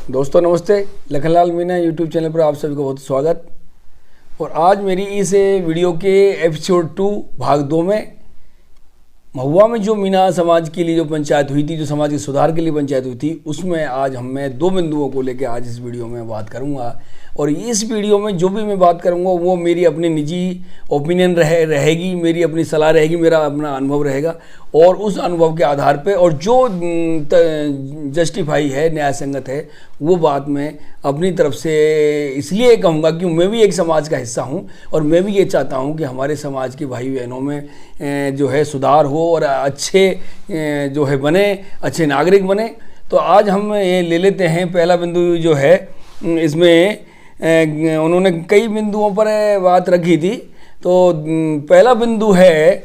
दोस्तों नमस्ते, Lakhanlal Meena YouTube channel पर आप सभी को बहुत स्वागत। और आज मेरी इस वीडियो के एपिसोड 2 भाग 2 में महुआ में जो मीना समाज के लिए जो पंचायत हुई थी, जो समाज के सुधार के लिए पंचायत हुई थी, उसमें आज मैं 2 बिंदुओं को लेकर आज इस वीडियो में बात करूंगा। और इस वीडियो में जो भी मैं बात करूंगा वो मेरी अपनी निजी ओपिनियन रहेगी, मेरी अपनी सलाह रहेगी, मेरा अपना अनुभव रहेगा। और उस अनुभव के आधार पे और जो जस्टिफाई है, न्याय संगत है, वो बात मैं अपनी तरफ से इसलिए कहूँगा कि मैं भी एक समाज का हिस्सा हूँ और मैं भी ये चाहता हूँ कि हमारे समाज के भाई बहनों में जो है सुधार हो और अच्छे जो है बने, अच्छे नागरिक बने। तो आज हम ये ले लेते हैं पहला बिंदु जो है, इसमें उन्होंने कई बिंदुओं पर बात रखी थी। तो पहला बिंदु है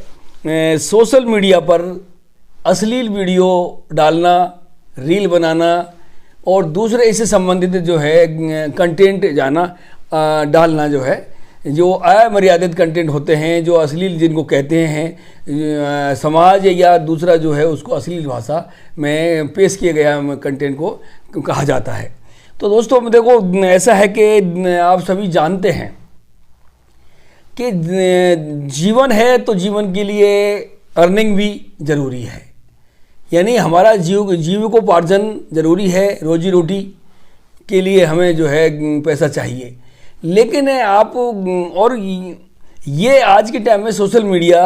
सोशल मीडिया पर अश्लील वीडियो डालना, रील बनाना और दूसरे इससे संबंधित जो है कंटेंट डालना, जो है जो अमर्यादित कंटेंट होते हैं, जो अश्लील जिनको कहते हैं समाज या दूसरा जो है उसको अश्लील भाषा में पेश किया गया कंटेंट को कहा जाता है। तो दोस्तों देखो, ऐसा है कि आप सभी जानते हैं कि जीवन है तो जीवन के लिए अर्निंग भी ज़रूरी है, यानी हमारा जीविकोपार्जन ज़रूरी है, रोजी रोटी के लिए हमें जो है पैसा चाहिए। लेकिन आप और ये आज के टाइम में सोशल मीडिया,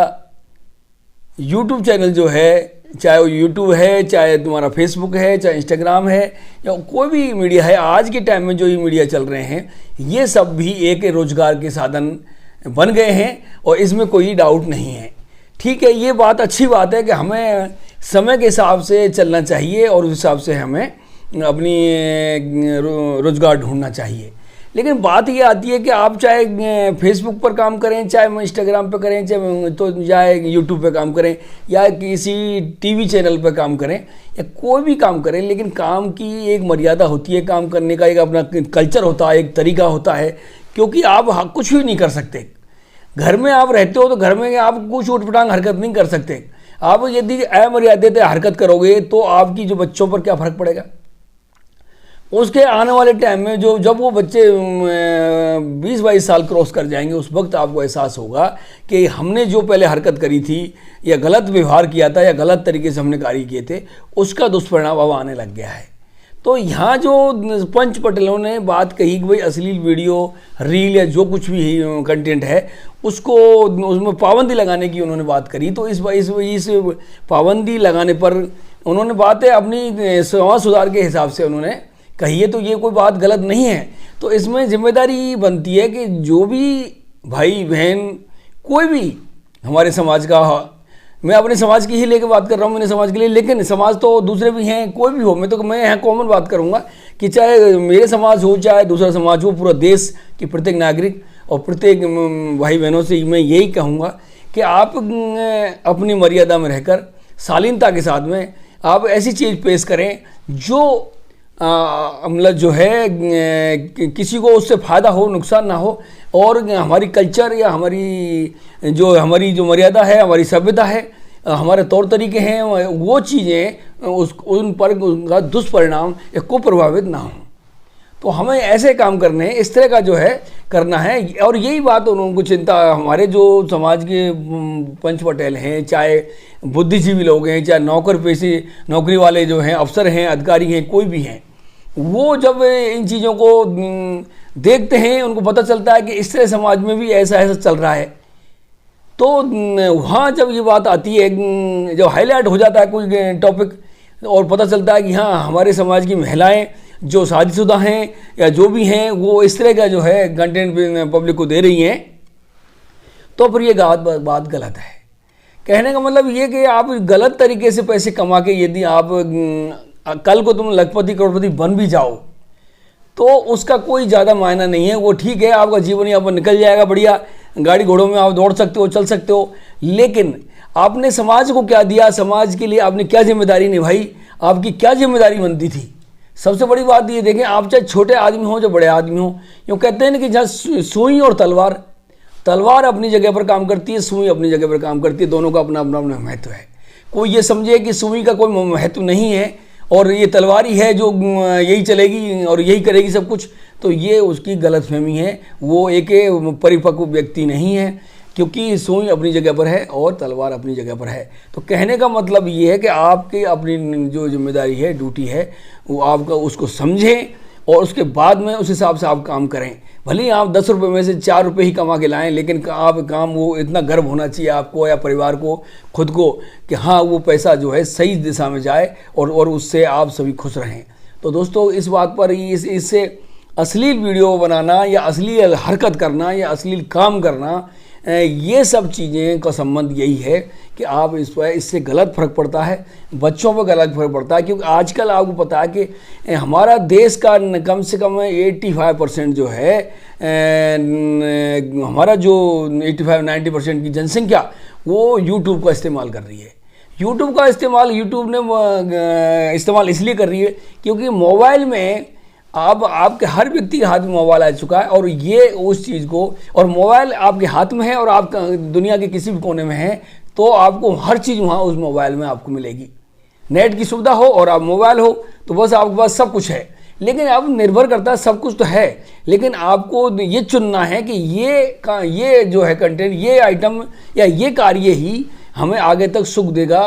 यूट्यूब चैनल जो है, चाहे वो यूट्यूब है, चाहे तुम्हारा फेसबुक है, चाहे इंस्टाग्राम है या कोई भी मीडिया है, आज के टाइम में जो ये मीडिया चल रहे हैं, ये सब भी एक रोजगार के साधन बन गए हैं और इसमें कोई डाउट नहीं है। ठीक है, ये बात अच्छी बात है कि हमें समय के हिसाब से चलना चाहिए और उस हिसाब से हमें अपनी रोजगार ढूंढना चाहिए। लेकिन बात ये आती है कि आप चाहे फेसबुक पर काम करें, चाहे इंस्टाग्राम पर करें, चाहे यूट्यूब पे काम करें या किसी टीवी चैनल पर काम करें या कोई भी काम करें, लेकिन काम की एक मर्यादा होती है, काम करने का एक अपना कल्चर होता है, एक तरीका होता है। क्योंकि आप कुछ भी नहीं कर सकते। घर में आप रहते हो तो घर में आप कुछ उटपटांग हरकत नहीं कर सकते। आप यदि अमर्यादित हरकत करोगे तो आपकी जो बच्चों पर क्या फ़र्क पड़ेगा। उसके आने वाले टाइम में जब वो बच्चे 20-22 साल क्रॉस कर जाएंगे, उस वक्त आपको एहसास होगा कि हमने जो पहले हरकत करी थी या गलत व्यवहार किया था या गलत तरीके से हमने कार्य किए थे, उसका दुष्परिणाम अब आने लग गया है। तो यहाँ जो पंच पटेलों ने बात कही कि भाई अश्लील वीडियो, रील या जो कुछ भी कंटेंट है उसको उसमें पाबंदी लगाने की उन्होंने बात करी। तो इस पाबंदी लगाने पर उन्होंने बातें अपनी समाज सुधार के हिसाब से उन्होंने कही है, तो ये कोई बात गलत नहीं है। तो इसमें जिम्मेदारी बनती है कि जो भी भाई बहन, कोई भी हमारे समाज का, मैं अपने समाज की ही लेकर बात कर रहा हूँ, मेरे समाज के लिए, लेकिन समाज तो दूसरे भी हैं, कोई भी हो, मैं यहाँ कॉमन बात करूँगा कि चाहे मेरे समाज हो चाहे दूसरा समाज हो, पूरा देश के प्रत्येक नागरिक और प्रत्येक भाई बहनों से मैं यही कहूँगा कि आप अपनी मर्यादा में रहकर शालीनता के साथ में आप ऐसी चीज़ पेश करें जो मतलब जो है किसी को उससे फ़ायदा हो, नुकसान ना हो, और हमारी कल्चर या हमारी जो मर्यादा है, हमारी सभ्यता है, हमारे तौर तरीके हैं, वो चीज़ें उन पर उनका दुष्परिणाम या कुप्रभावित ना हो। तो हमें ऐसे काम करने हैं, इस तरह का जो है करना है। और यही बात उनको चिंता, हमारे जो समाज के पंच पटेल हैं, चाहे बुद्धिजीवी लोग हैं, चाहे नौकरी वाले जो हैं, अफसर हैं, अधिकारी हैं, कोई भी हैं, वो जब इन चीज़ों को देखते हैं, उनको पता चलता है कि इस तरह समाज में भी ऐसा चल रहा है, तो वहाँ जब ये बात आती है, जब हाईलाइट हो जाता है कोई टॉपिक और पता चलता है कि हाँ हमारे समाज की महिलाएं जो शादीशुदा हैं या जो भी हैं वो इस तरह का जो है कंटेंट पब्लिक को दे रही हैं, तो फिर ये बात गलत है। कहने का मतलब ये कि आप गलत तरीके से पैसे कमा के यदि आप कल को तुम लखपति करोड़पति बन भी जाओ तो उसका कोई ज़्यादा मायना नहीं है। वो ठीक है, आपका जीवन यापन निकल जाएगा, बढ़िया गाड़ी घोड़ों में आप दौड़ सकते हो, चल सकते हो, लेकिन आपने समाज को क्या दिया, समाज के लिए आपने क्या जिम्मेदारी निभाई, आपकी क्या जिम्मेदारी बनती थी। सबसे बड़ी बात ये देखें, आप चाहे छोटे आदमी हो चाहे बड़े आदमी हो, यूँ कहते हैं ना कि जहाँ सुई और तलवार अपनी जगह पर काम करती है, सुई अपनी जगह पर काम करती है, दोनों का अपना अपना महत्व है। कोई ये समझे कि सुई का कोई महत्व नहीं है और ये तलवार ही है जो यही चलेगी और यही करेगी सब कुछ, तो ये उसकी गलतफहमी है। वो एक परिपक्व व्यक्ति नहीं है, क्योंकि सुई अपनी जगह पर है और तलवार अपनी जगह पर है। तो कहने का मतलब ये है कि आपकी अपनी जो जिम्मेदारी है, ड्यूटी है, वो आपका उसको समझें और उसके बाद में उस हिसाब से आप काम करें। भले ही आप 10 रुपये में से 4 रुपये ही कमा के लाएं, लेकिन आप काम वो इतना गर्व होना चाहिए आपको या परिवार को, खुद को, कि हाँ वो पैसा जो है सही दिशा में जाए और उससे आप सभी खुश रहें। तो दोस्तों इस बात पर इससे अश्लील वीडियो बनाना या अश्लील हरकत करना या अश्लील काम करना, ये सब चीज़ें का संबंध यही है कि आप इससे गलत फर्क पड़ता है, बच्चों पर गलत फर्क पड़ता है। क्योंकि आजकल आपको पता है कि हमारा देश का कम से कम 85% जो है, हमारा जो 85-90% की जनसंख्या वो यूट्यूब का इस्तेमाल कर रही है। यूट्यूब ने इस्तेमाल इसलिए कर रही है क्योंकि मोबाइल में अब आपके हर व्यक्ति के हाथ में मोबाइल आ चुका है, और ये उस चीज़ को, और मोबाइल आपके हाथ में है और आप दुनिया के किसी भी कोने में हैं, तो आपको हर चीज़ वहाँ उस मोबाइल में आपको मिलेगी। नेट की सुविधा हो और आप मोबाइल हो तो बस आपके पास सब कुछ है। लेकिन अब निर्भर करता है, सब कुछ तो है, लेकिन आपको ये चुनना है कि ये जो है कंटेंट, ये आइटम या ये कार्य ही हमें आगे तक सुख देगा,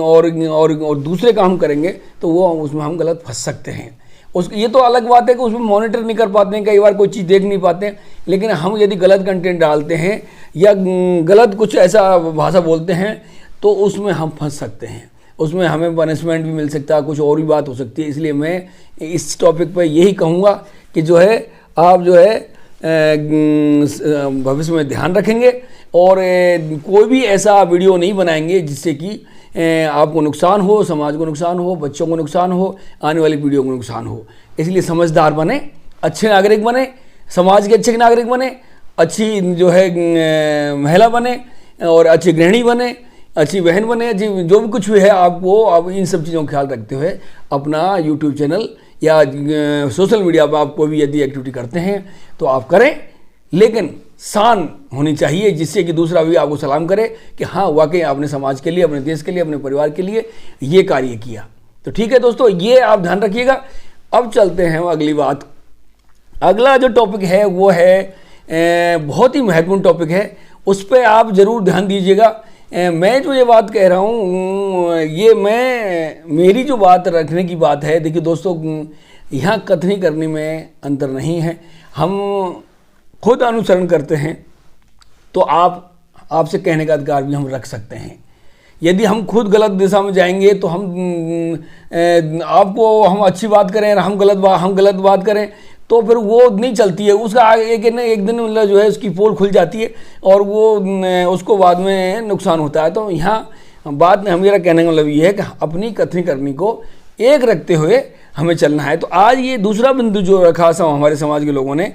और दूसरे काम करेंगे तो वो उसमें हम गलत फंस सकते हैं। ये तो अलग बात है कि उसमें मॉनिटर नहीं कर पाते हैं, कई बार कोई चीज़ देख नहीं पाते हैं, लेकिन हम यदि गलत कंटेंट डालते हैं या गलत कुछ ऐसा भाषा बोलते हैं तो उसमें हम फंस सकते हैं, उसमें हमें पनिशमेंट भी मिल सकता है, कुछ और भी बात हो सकती है। इसलिए मैं इस टॉपिक पर यही कहूँगा कि जो है आप जो है भविष्य में ध्यान रखेंगे और कोई भी ऐसा वीडियो नहीं बनाएंगे जिससे कि आपको नुकसान हो, समाज को नुकसान हो, बच्चों को नुकसान हो, आने वाली पीढ़ियों को नुकसान हो। इसलिए समझदार बने, अच्छे नागरिक बने, समाज के अच्छे नागरिक बने, अच्छी जो है महिला बने और अच्छी गृहिणी बने, अच्छी बहन बने, जो भी कुछ भी है आपको, आप इन सब चीज़ों का ख्याल रखते हुए अपना यूट्यूब चैनल या सोशल मीडिया पर आप कोई भी यदि एक्टिविटी करते हैं तो आप करें, लेकिन शान होनी चाहिए जिससे कि दूसरा भी आपको सलाम करे कि हाँ वाकई आपने समाज के लिए, अपने देश के लिए, अपने परिवार के लिए ये कार्य किया। तो ठीक है दोस्तों, ये आप ध्यान रखिएगा। अब चलते हैं अगली बात। अगला जो टॉपिक है वो है बहुत ही महत्वपूर्ण टॉपिक है, उस पर आप ज़रूर ध्यान दीजिएगा। मैं जो ये बात कह रहा हूँ, ये मेरी जो बात रखने की बात है। देखिए दोस्तों, यहाँ कथनी करने में अंतर नहीं है, हम खुद अनुसरण करते हैं तो आपसे कहने का अधिकार भी हम रख सकते हैं। यदि हम खुद गलत दिशा में जाएंगे तो हम अच्छी बात करें, हम गलत बात करें तो फिर वो नहीं चलती है। उसका एक दिन मतलब जो है उसकी पोल खुल जाती है और वो उसको बाद में नुकसान होता है। तो यहाँ बात में मेरा कहने का मतलब ये है कि अपनी कथनी करनी को एक रखते हुए हमें चलना है। तो आज ये दूसरा बिंदु जो रखा हमारे समाज के लोगों ने,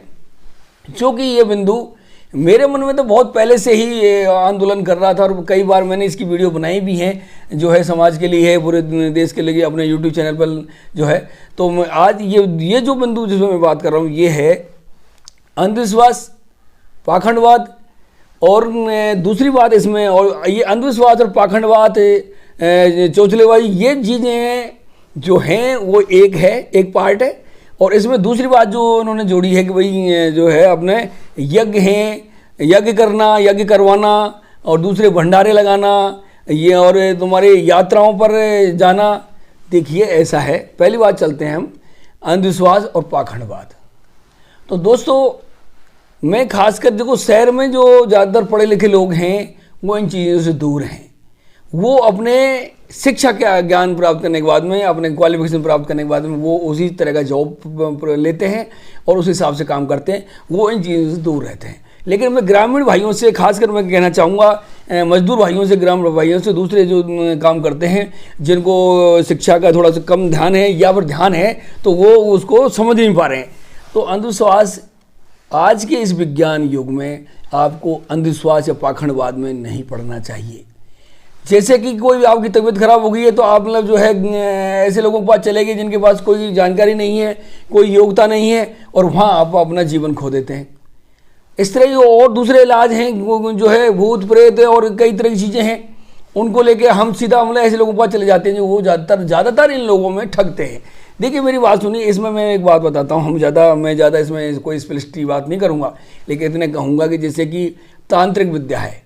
जो कि ये बिंदु मेरे मन में तो बहुत पहले से ही आंदोलन कर रहा था और कई बार मैंने इसकी वीडियो बनाई भी है, जो है समाज के लिए है, पूरे देश के लिए, अपने यूट्यूब चैनल पर जो है। तो आज ये जो बिंदु जिसमें मैं बात कर रहा हूँ ये है अंधविश्वास, पाखंडवाद। और दूसरी बात इसमें, और ये अंधविश्वास और पाखंडवाद, चौचलेबाजी, ये चीज़ें जो हैं वो एक पार्ट है। और इसमें दूसरी बात जो उन्होंने जोड़ी है कि भाई जो है अपने यज्ञ करना, यज्ञ करवाना और दूसरे भंडारे लगाना, ये और तुम्हारे यात्राओं पर जाना। देखिए ऐसा है, पहली बात चलते हैं हम अंधविश्वास और पाखंडवाद। तो दोस्तों मैं खासकर देखो शहर में जो ज़्यादातर पढ़े लिखे लोग हैं वो इन चीज़ों से दूर हैं। वो अपने शिक्षा का ज्ञान प्राप्त करने के बाद में, अपने क्वालिफिकेशन प्राप्त करने के बाद में वो उसी तरह का जॉब लेते हैं और उस हिसाब से काम करते हैं, वो इन चीज़ों से दूर रहते हैं। लेकिन मैं ग्रामीण भाइयों से खासकर मैं कहना चाहूँगा, मजदूर भाइयों से, ग्रामीण भाइयों से, दूसरे जो काम करते हैं जिनको शिक्षा का थोड़ा सा कम ध्यान है या फिर ध्यान है तो वो उसको समझ नहीं पा रहे हैं। तो अंधविश्वास आज के इस विज्ञान युग में आपको अंधविश्वास या पाखंडवाद में नहीं पड़ना चाहिए। जैसे कि कोई आपकी तबीयत खराब हो गई है तो आप मतलब जो है ऐसे लोगों के पास चले गए जिनके पास कोई जानकारी नहीं है, कोई योग्यता नहीं है, और वहाँ आप अपना जीवन खो देते हैं। इस तरह के और दूसरे इलाज हैं जो है भूत प्रेत और कई तरह की चीज़ें हैं, उनको लेके हम सीधा मतलब ऐसे लोगों के पास चले जाते हैं जो वो ज़्यादातर इन लोगों में ठगते हैं। देखिए मेरी बात सुनिए, इसमें मैं एक बात बताता हूँ, मैं ज़्यादा इसमें कोई स्पेशलिस्ट बात नहीं करूँगा, लेकिन इतने कहूँगा कि जैसे कि तांत्रिक विद्या है,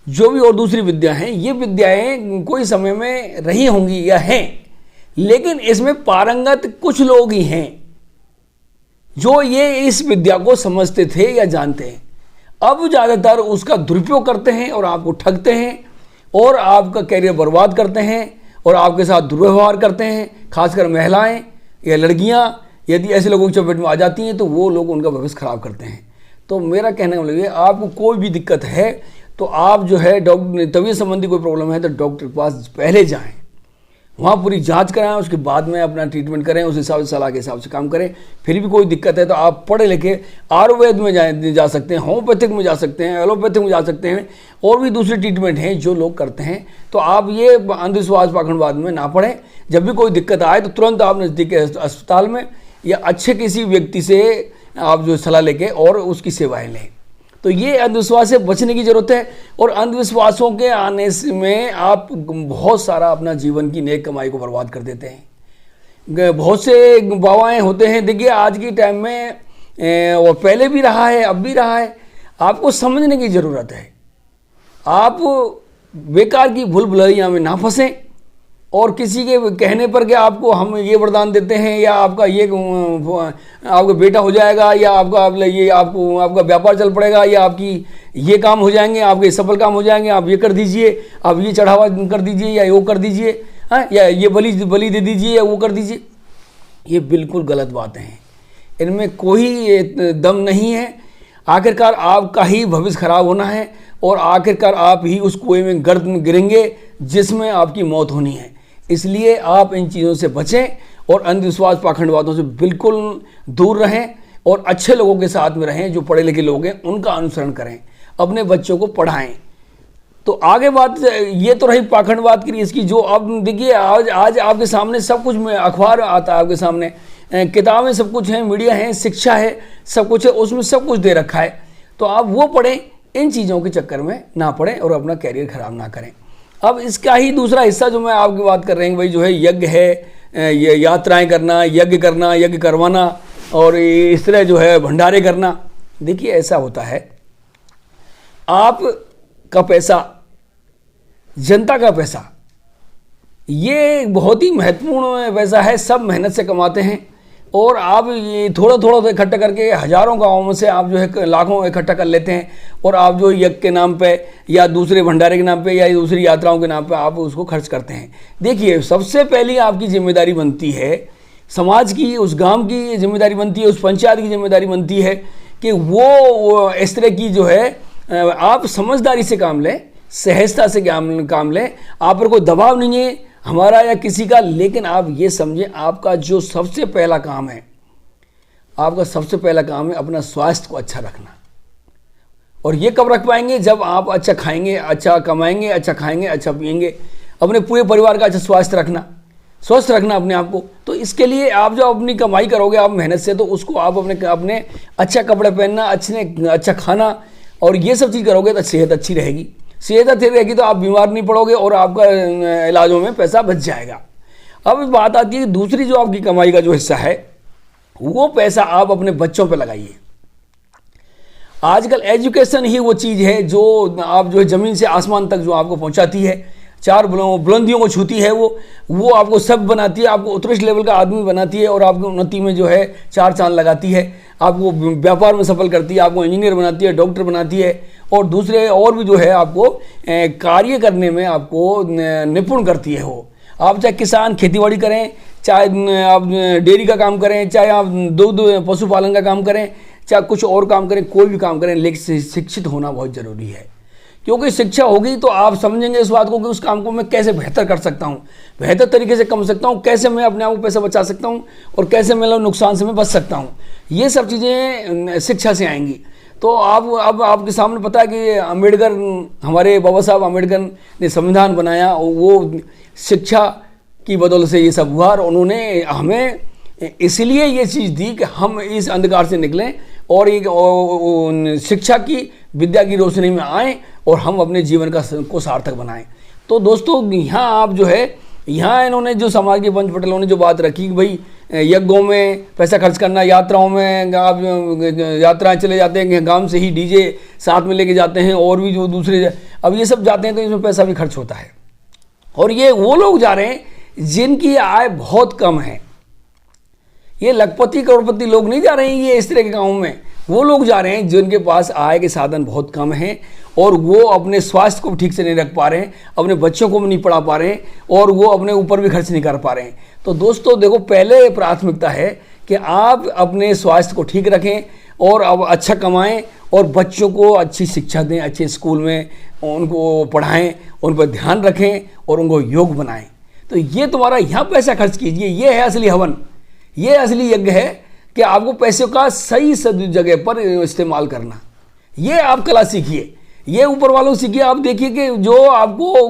जो भी और दूसरी विद्या हैं, ये विद्याएं कोई समय में रही होंगी या हैं, लेकिन इसमें पारंगत कुछ लोग ही हैं जो ये इस विद्या को समझते थे या जानते हैं। अब ज़्यादातर उसका दुरुपयोग करते हैं और आपको ठगते हैं और आपका कैरियर बर्बाद करते हैं और आपके साथ दुर्व्यवहार करते हैं। खासकर महिलाएं या लड़कियां यदि ऐसे लोगों की चपेट में आ जाती हैं तो वो लोग उनका भविष्य खराब करते हैं। तो मेरा कहने का मतलब ये, आपको कोई भी दिक्कत है तो आप जो है डॉक्टर, तबीयत संबंधी कोई प्रॉब्लम है तो डॉक्टर के पास पहले जाएं, वहाँ पूरी जांच कराएं, उसके बाद में अपना ट्रीटमेंट करें, उस हिसाब से सलाह के हिसाब से काम करें। फिर भी कोई दिक्कत है तो आप पढ़े लिखे आयुर्वेद में जा सकते हैं, होम्योपैथिक में जा सकते हैं, एलोपैथिक में जा सकते हैं, और भी दूसरे ट्रीटमेंट हैं जो लोग करते हैं। तो आप ये अंधविश्वास पाखंडवाद में ना पड़ें। जब भी कोई दिक्कत आए तो तुरंत आप नज़दीक अस्पताल में या अच्छे किसी व्यक्ति से आप जो सलाह लेके और उसकी सेवाएँ लें। तो ये अंधविश्वास से बचने की ज़रूरत है, और अंधविश्वासों के आने में आप बहुत सारा अपना जीवन की नेक कमाई को बर्बाद कर देते हैं। बहुत से बाबाएँ होते हैं, देखिए आज के टाइम में और पहले भी रहा है, अब भी रहा है, आपको समझने की ज़रूरत है। आप बेकार की भूल भुलैया में ना फंसें और किसी के कहने पर कि आपको हम ये वरदान देते हैं या आपका ये आपका बेटा हो जाएगा या आपका व्यापार चल पड़ेगा या आपकी ये काम हो जाएंगे, आपके सफल काम हो जाएंगे, आप ये कर दीजिए, आप ये चढ़ावा कर दीजिए या वो कर दीजिए, हाँ, या ये बलि दे दीजिए या वो कर दीजिए। ये बिल्कुल गलत बातें हैं, इनमें कोई दम नहीं है। आखिरकार आपका ही भविष्य खराब होना है और आखिरकार आप ही उस कुएं में गर्त में गिरेंगे जिसमें आपकी मौत होनी है। इसलिए आप इन चीज़ों से बचें और अंधविश्वास पाखंडवादों से बिल्कुल दूर रहें और अच्छे लोगों के साथ में रहें, जो पढ़े लिखे लोग हैं उनका अनुसरण करें, अपने बच्चों को पढ़ाएं। तो आगे बात ये तो रही पाखंडवाद की, इसकी जो अब देखिए आज आपके सामने सब कुछ में अखबार आता है, आपके सामने किताबें सब कुछ हैं, मीडिया है, शिक्षा है, सब कुछ है, उसमें सब कुछ दे रखा है। तो आप वो पढ़ें, इन चीज़ों के चक्कर में ना पड़ें और अपना कैरियर खराब ना करें। अब इसका ही दूसरा हिस्सा जो मैं आपकी बात कर रहे हैं भाई, जो है यज्ञ है, ये यात्राएं करना, यज्ञ करवाना और इस तरह जो है भंडारे करना। देखिए ऐसा होता है, आपका पैसा, जनता का पैसा, ये बहुत ही महत्वपूर्ण पैसा है, सब मेहनत से कमाते हैं और आप ये थोड़ा थोड़ा इकट्ठा करके हज़ारों गाँवों से आप जो है लाखों इकट्ठा कर लेते हैं और आप जो यज्ञ के नाम पे या दूसरे भंडारे के नाम पे या दूसरी यात्राओं के नाम पे आप उसको खर्च करते हैं। देखिए सबसे पहली आपकी जिम्मेदारी बनती है, समाज की, उस गांव की जिम्मेदारी बनती है, उस पंचायत की जिम्मेदारी बनती है कि वो इस तरह की जो है आप समझदारी से काम लें, सहजता से काम लें। आप पर कोई दबाव नहीं है हमारा या किसी का, लेकिन आप ये समझें आपका जो सबसे पहला काम है, आपका सबसे पहला काम है अपना स्वास्थ्य को अच्छा रखना। और ये कब रख पाएंगे? जब आप अच्छा खाएंगे, अच्छा कमाएंगे, अच्छा खाएंगे, अच्छा पिएंगे, अपने पूरे परिवार का अच्छा स्वास्थ्य रखना, स्वस्थ रखना अपने आप को। तो इसके लिए आप जो अपनी कमाई करोगे आप मेहनत से, तो उसको आप अपने अच्छा कपड़े पहनना, अच्छा खाना और ये सब चीज़ करोगे तो सेहत अच्छी रहेगी। सेहत अच्छी रहेगी तो आप बीमार नहीं पड़ोगे और आपका इलाजों में पैसा बच जाएगा। अब बात आती है दूसरी, जो आपकी कमाई का जो हिस्सा है वो पैसा आप अपने बच्चों पे लगाइए। आजकल एजुकेशन ही वो चीज़ है जो आप जो है ज़मीन से आसमान तक जो आपको पहुंचाती है, चार बुलंदियों को छूती है, वो आपको सब बनाती है, आपको उत्कृष्ट लेवल का आदमी बनाती है और आपकी उन्नति में जो है चार चांद लगाती है, आपको व्यापार में सफल करती है, आपको इंजीनियर बनाती है, डॉक्टर बनाती है और दूसरे और भी जो है आपको कार्य करने में आपको निपुण करती है। वो आप चाहे किसान खेतीबाड़ी करें, चाहे आप डेयरी का काम करें, चाहे आप दूध पशुपालन का काम करें, चाहे कुछ और काम करें, कोई भी काम करें, लेकिन शिक्षित होना बहुत ज़रूरी है। क्योंकि शिक्षा होगी तो आप समझेंगे इस बात को कि उस काम को मैं कैसे बेहतर कर सकता हूँ, बेहतर तरीके से कर सकता हूँ, कैसे मैं अपने आप को पैसा बचा सकता हूँ और कैसे मैं नुकसान से मैं बच सकता हूँ। ये सब चीज़ें शिक्षा से आएंगी। तो अब आपके सामने पता है कि अम्बेडकर, हमारे बाबा साहब अम्बेडकर ने संविधान बनाया, वो शिक्षा की बदौलत से ये सब हुआ और उन्होंने हमें इसलिए ये चीज़ दी कि हम इस अंधकार से निकलें और एक शिक्षा की विद्या की रोशनी में आएँ और हम अपने जीवन को सार्थक बनाएं। तो दोस्तों यहाँ आप जो है, यहाँ इन्होंने जो समाज के पंच पटेलों ने जो बात रखी कि भाई यज्ञों में पैसा खर्च करना, यात्राओं में आप यात्राएं चले जाते हैं, गांव से ही डीजे साथ में लेके जाते हैं और भी जो दूसरे, अब ये सब जाते हैं तो इसमें पैसा भी खर्च होता है। और ये वो लोग जा रहे हैं जिनकी आय बहुत कम है, ये लखपति करोड़पति लोग नहीं जा रहे हैं ये इस तरह के गाँव में, वो लोग जा रहे हैं जिनके पास आय के साधन बहुत कम हैं और वो अपने स्वास्थ्य को ठीक से नहीं रख पा रहे हैं, अपने बच्चों को भी नहीं पढ़ा पा रहे हैं और वो अपने ऊपर भी खर्च नहीं कर पा रहे हैं। तो दोस्तों देखो, पहले प्राथमिकता है कि आप अपने स्वास्थ्य को ठीक रखें और अब अच्छा कमाएं और बच्चों को अच्छी शिक्षा दें, अच्छे स्कूल में उनको पढ़ाएं, उन पर ध्यान रखें और उनको योग बनाएं। तो ये तुम्हारा यहाँ पैसा खर्च कीजिए, ये है असली हवन, ये असली यज्ञ है कि आपको पैसे का सही जगह पर इस्तेमाल करना। ये आप कला सीखिए, ये ऊपर वालों से सीखिए। आप देखिए कि जो आपको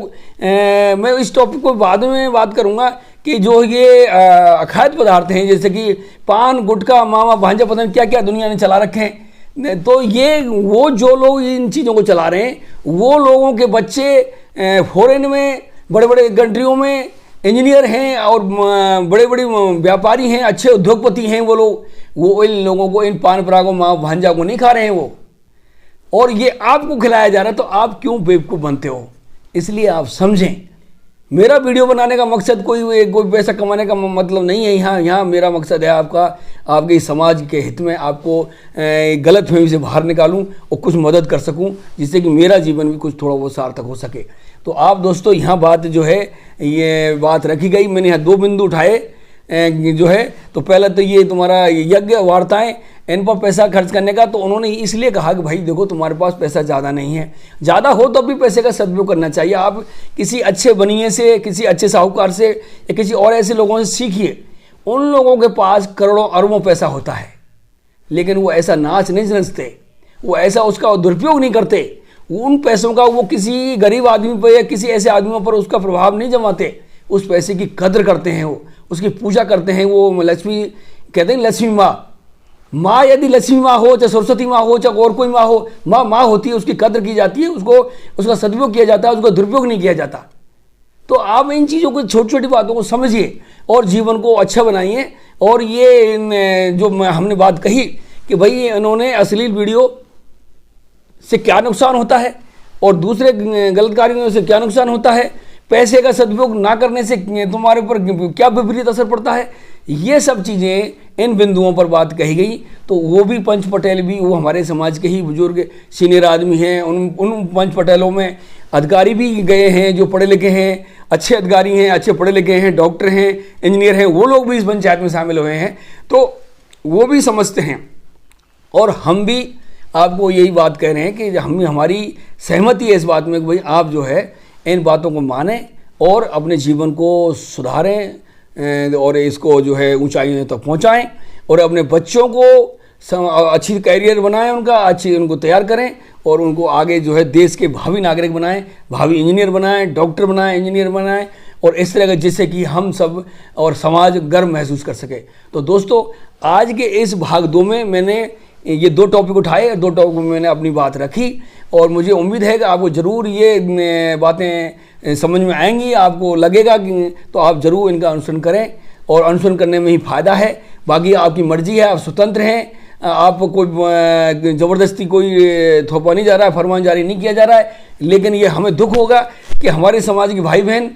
मैं इस टॉपिक को बाद में बात करूंगा कि जो ये अखाद्य पदार्थ हैं जैसे कि पान, गुटखा, मावा, भांजा, पता नहीं क्या क्या दुनिया ने चला रखे हैं, तो ये वो जो लोग इन चीज़ों को चला रहे हैं वो लोगों के बच्चे फॉरेन में बड़े बड़े कंट्रियों में इंजीनियर हैं और बड़े बड़े व्यापारी हैं, अच्छे उद्योगपति हैं वो लोग, वो इन लोगों को, इन पान परागों, मावा, भांजा को नहीं खा रहे हैं वो, और ये आपको खिलाया जा रहा है। तो आप क्यों बेवकूफ़ बनते हो? इसलिए आप समझें, मेरा वीडियो बनाने का मकसद कोई पैसा कमाने का मतलब नहीं है। यहाँ मेरा मकसद है आपके समाज के हित में आपको गलतफहमी से बाहर निकालूं और कुछ मदद कर सकूं, जिससे कि मेरा जीवन भी कुछ थोड़ा बहुत सार्थक हो सके। तो आप दोस्तों यहाँ बात जो है ये बात रखी गई, मैंने यहाँ 2 बिंदु उठाए जो है। तो पहला तो ये तुम्हारा यज्ञ वार्ताएं, इन पर पैसा खर्च करने का, तो उन्होंने इसलिए कहा कि भाई देखो तुम्हारे पास पैसा ज़्यादा नहीं है, ज़्यादा हो तो भी पैसे का सदुपयोग करना चाहिए। आप किसी अच्छे बनिए से, किसी अच्छे साहूकार से या किसी और ऐसे लोगों से सीखिए। उन लोगों के पास करोड़ों अरबों पैसा होता है, लेकिन वो ऐसा नाच नहीं समझते, वो ऐसा उसका दुरुपयोग नहीं करते। उन पैसों का वो किसी गरीब आदमी पर या किसी ऐसे आदमियों पर उसका प्रभाव नहीं जमाते, उस पैसे की कद्र करते हैं, वो उसकी पूजा करते हैं। वो लक्ष्मी कहते हैं, लक्ष्मी माँ यदि लक्ष्मी माँ हो, चाहे सरस्वती माँ हो, चाहे और कोई माँ हो, माँ होती है, उसकी कद्र की जाती है, उसका सदुपयोग किया जाता है, उसका दुरुपयोग नहीं किया जाता। तो आप इन चीज़ों को, छोटी छोटी बातों को समझिए और जीवन को अच्छा बनाइए। और ये जो हमने बात कही कि भाई इन्होंने अश्लील वीडियो से क्या नुकसान होता है और दूसरे गलत कार्यों से क्या नुकसान होता है, पैसे का सदुपयोग ना करने से तुम्हारे ऊपर क्या विपरीत असर पड़ता है, ये सब चीज़ें इन बिंदुओं पर बात कही गई। तो वो भी पंच पटेल भी, वो हमारे समाज के ही बुजुर्ग सीनियर आदमी हैं, उन पंच पटेलों में अधिकारी भी गए हैं जो पढ़े लिखे हैं, अच्छे अधिकारी हैं, अच्छे पढ़े लिखे हैं, डॉक्टर हैं, इंजीनियर हैं, वो लोग भी इस पंचायत में शामिल हुए हैं। तो वो भी समझते हैं और हम भी आपको यही बात कह रहे हैं कि हमारी सहमति है इस बात में कि भाई आप जो है इन बातों को मानें और अपने जीवन को सुधारें और इसको जो है ऊंचाइयों तक पहुंचाएं और अपने बच्चों को अच्छी कैरियर बनाएं, उनको तैयार करें और उनको आगे जो है देश के भावी नागरिक बनाएं, भावी इंजीनियर बनाएं, डॉक्टर बनाएं, इंजीनियर बनाएं और इस तरह का, जिससे कि हम सब और समाज गर्व महसूस कर सके। तो दोस्तों आज के इस भाग 2 में मैंने ये 2 टॉपिक उठाए, 2 टॉपिक में मैंने अपनी बात रखी और मुझे उम्मीद है कि आपको ज़रूर ये बातें समझ में आएंगी, आपको लगेगा कि तो आप ज़रूर इनका अनुसरण करें और अनुसरण करने में ही फ़ायदा है। बाकी आपकी मर्जी है, आप स्वतंत्र हैं, आप कोई ज़बरदस्ती कोई थोपा नहीं जा रहा है, फरमान जारी नहीं किया जा रहा है। लेकिन ये हमें दुख होगा कि हमारे समाज के भाई बहन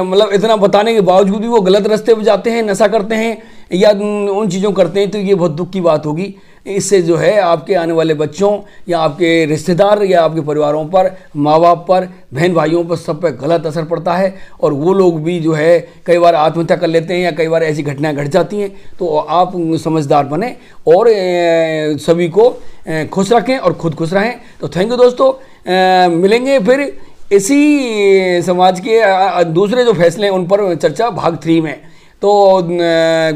मतलब इतना बताने के बावजूद भी वो गलत रास्ते पर जाते हैं, नशा करते हैं या उन चीज़ों करते हैं, तो ये बहुत दुख की बात होगी। इससे जो है आपके आने वाले बच्चों या आपके रिश्तेदार या आपके परिवारों पर, माँ बाप पर, बहन भाइयों पर, सब पर गलत असर पड़ता है और वो लोग भी जो है कई बार आत्महत्या कर लेते हैं या कई बार ऐसी घटनाएं घट जाती हैं। तो आप समझदार बने और सभी को खुश रखें और खुद खुश रहें। तो थैंक यू दोस्तों, मिलेंगे फिर इसी समाज के दूसरे जो फैसले हैं उन पर चर्चा भाग 3 में। तो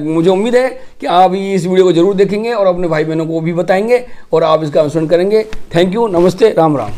मुझे उम्मीद है कि आप इस वीडियो को जरूर देखेंगे और अपने भाई बहनों को भी बताएंगे और आप इसका अनुसरण करेंगे। थैंक यू, नमस्ते, राम राम।